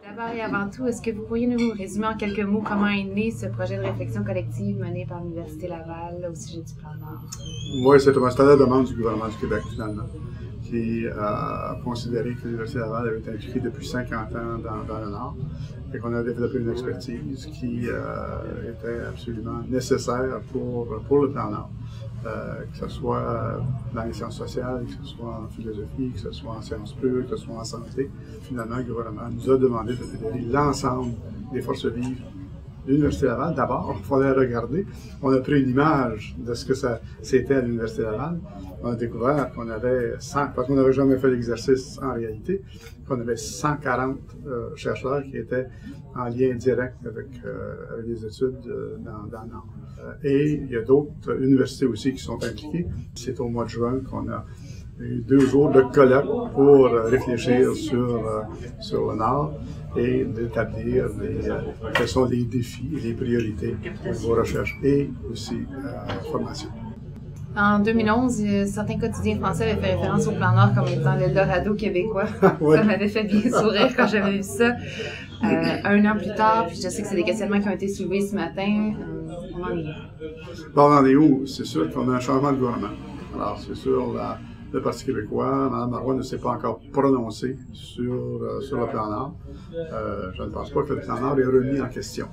D'abord et avant tout, est-ce que vous pourriez nous résumer en quelques mots comment est né ce projet de réflexion collective mené par l'Université Laval au sujet du plan Nord? Oui, c'était à la demande du gouvernement du Québec, finalement, qui a considéré que l'Université Laval avait été impliquée depuis 50 ans dans le Nord et qu'on a développé une expertise qui était absolument nécessaire pour le plan Nord. Que ce soit dans les sciences sociales, que ce soit en philosophie, que ce soit en sciences pures, que ce soit en santé. Finalement, le gouvernement nous a demandé de fédérer l'ensemble des forces vives de l'Université Laval. D'abord, il fallait regarder. On a pris une image de ce que c'était à l'Université Laval. On a découvert qu'on avait 100, parce qu'on n'avait jamais fait l'exercice en réalité, qu'on avait 140 chercheurs qui étaient en lien direct avec les études dans le Nord. Et il y a d'autres universités aussi qui sont impliquées. C'est au mois de juin qu'on a eu 2 jours de colloque pour réfléchir sur le Nord et d'établir quels sont les défis et les priorités au niveau recherche et aussi formation. En 2011, certains quotidiens français avaient fait référence au plan Nord comme étant l'Eldorado québécois. Oui. Ça m'avait fait bien sourire quand j'avais vu ça. 1 an plus tard, puis je sais que c'est des questionnements qui ont été soulevés ce matin. On en est où? Bon, on en est où? C'est sûr qu'on a un changement de gouvernement. Alors, c'est sûr, le Parti québécois, Mme Marois ne s'est pas encore prononcé sur le plan Nord. Je ne pense pas que le plan Nord est remis en question.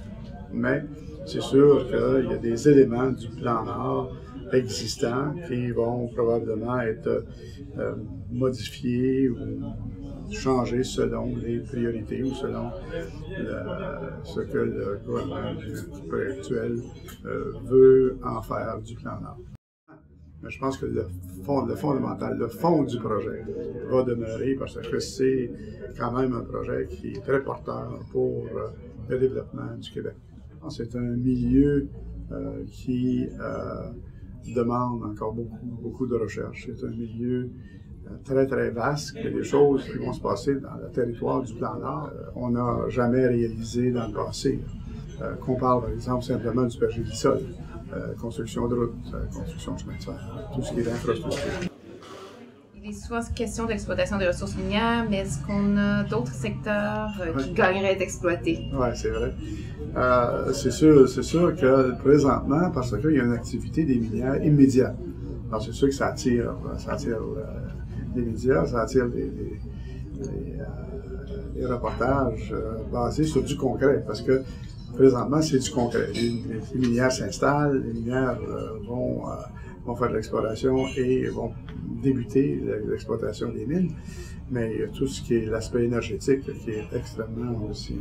Mais c'est sûr qu'il y a des éléments du plan Nord existants qui vont probablement être modifiés ou changés selon les priorités ou selon ce que le gouvernement actuel veut en faire du plan Nord. Mais je pense que le fondamental, le fond du projet va demeurer parce que c'est quand même un projet qui est très porteur pour le développement du Québec. C'est un milieu qui demande encore beaucoup de recherche. C'est un milieu très, très vaste. Il y a des choses qui vont se passer dans le territoire du plan Nord on n'a jamais réalisé dans le passé. Qu'on parle, par exemple, simplement du pergélisol, construction de routes, construction de chemin de fer, tout ce qui est infrastructure. Il est souvent question d'exploitation des ressources minières, mais est-ce qu'on a d'autres secteurs qui gagneraient à être exploités? Oui, c'est vrai. C'est sûr que présentement, parce qu'il y a une activité des minières immédiate. Alors, c'est sûr que ça attire les médias, ça attire les reportages basés sur du concret, parce que présentement, c'est du concret. Les minières s'installent, les minières vont faire de l'exploration et vont débuter l'exploitation des mines. Mais il y a tout ce qui est l'aspect énergétique qui est extrêmement aussi.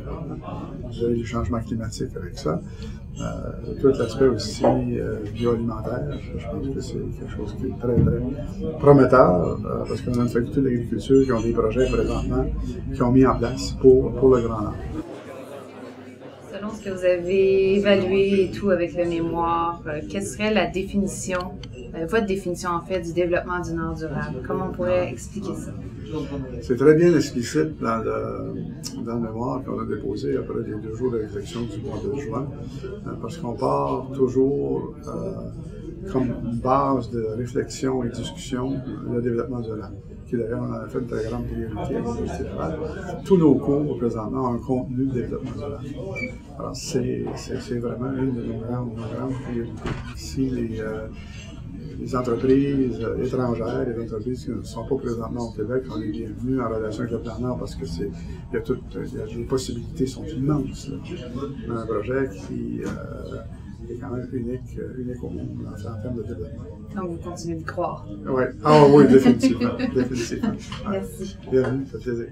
Vous avez les changements climatiques avec ça. Tout l'aspect aussi bioalimentaire, je pense que c'est quelque chose qui est très, très prometteur parce qu'on a une faculté d'agriculture qui ont des projets présentement qui ont mis en place pour le Grand Nord. Selon ce que vous avez évalué et tout avec le mémoire, quelle serait la définition, votre définition en fait, du développement du Nord durable? Comment on pourrait expliquer ça? C'est très bien explicite dans le mémoire qu'on a déposé après les 2 jours de réflexion du mois de juin, parce qu'on part toujours comme base de réflexion et discussion le développement durable, qui d'ailleurs on a fait une très grande priorité à l'Université Laval. Tous nos cours présentement ont un contenu de développement durable. Alors c'est vraiment une de nos grandes priorités. Si les entreprises étrangères, les entreprises qui ne sont pas présentement au Québec, on est bienvenus en relation avec le plan Nord parce que les possibilités sont immenses. Là. Un projet qui est quand même unique au monde en termes de développement. Donc vous continuez d'y croire? Oui, oui, définitivement. Merci. Bienvenue, ça fait plaisir.